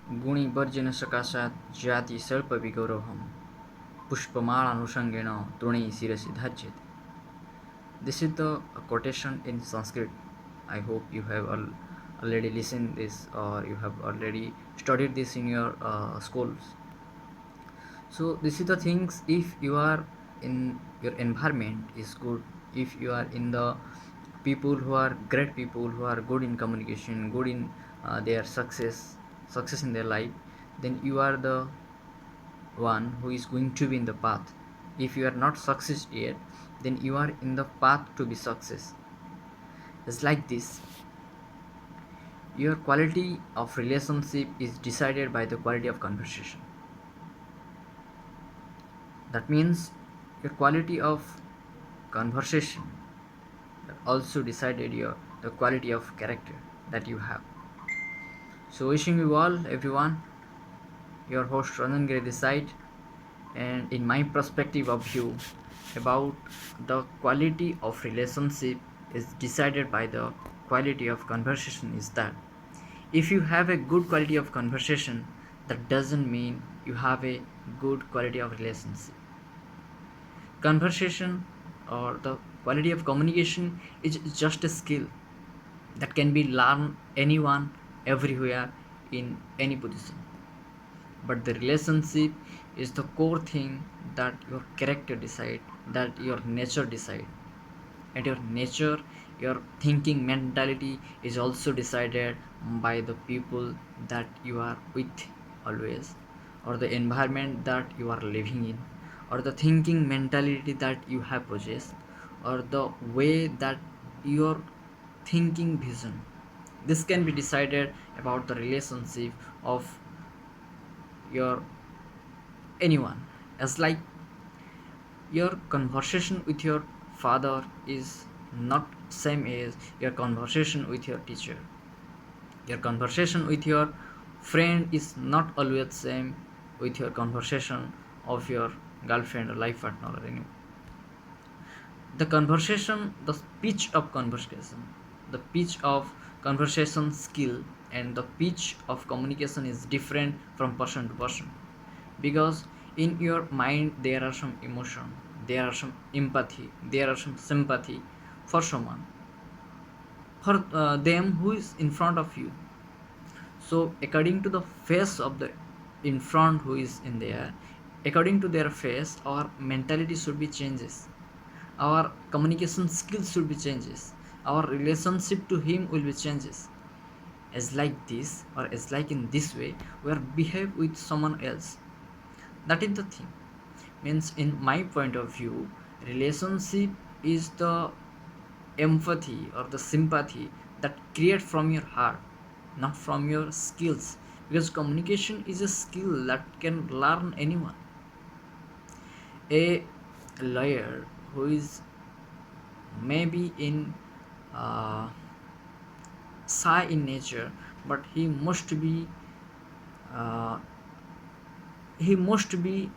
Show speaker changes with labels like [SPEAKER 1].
[SPEAKER 1] गुणिवर्जिन सकाशात् जाति सर्पविगौरवं पुष्पमालानुषंगेण तृणैः शिरसि धाज्यते. This is the quotation in Sanskrit. I hope you have already listened this, or you have already studied this in your schools. So this is the things. If you are in your environment is good, if you are in the people who are great people who are good in communication, good in their success in their life, then you are the one who is going to be in the path. If you are not success yet, then you are in the path to be success. It's like this. Your quality of relationship is decided by the quality of conversation. That means your quality of conversation also decided the quality of character that you have. So wishing you all, everyone, your host Ranjan Giri this side, and in my perspective of view about the quality of relationship is decided by the quality of conversation is that if you have a good quality of conversation, that doesn't mean you have a good quality of relationship. Conversation or the quality of communication is just a skill that can be learned anyone everywhere in any position, but the relationship is the core thing that your character decide, that your nature decide, and your nature, your thinking mentality is also decided by the people that you are with always, or the environment that you are living in, or the thinking mentality that you have possessed, or the way that your thinking vision, this can be decided about the relationship of your anyone. As like your conversation with your father is not same as your conversation with your teacher. Your conversation with your friend is not always same with your conversation of your girlfriend or life partner or anyone. The conversation, the pitch of conversation, the pitch of conversation skill and the pitch of communication is different from person to person, because in your mind there are some emotion, there are some empathy, there are some sympathy for someone, for them who is in front of you. So according to the face of the in front who is in there, according to their face our mentality should be changes, our communication skills should be changes, our relationship to him will be changes. As like this, or as like in this way we are behave with someone else. That is the thing. Means in my point of view, relationship is the empathy or the sympathy that create from your heart, not from your skills, because communication is a skill that can learn anyone. A lawyer who is maybe in uh, shy in nature, but uh, he must be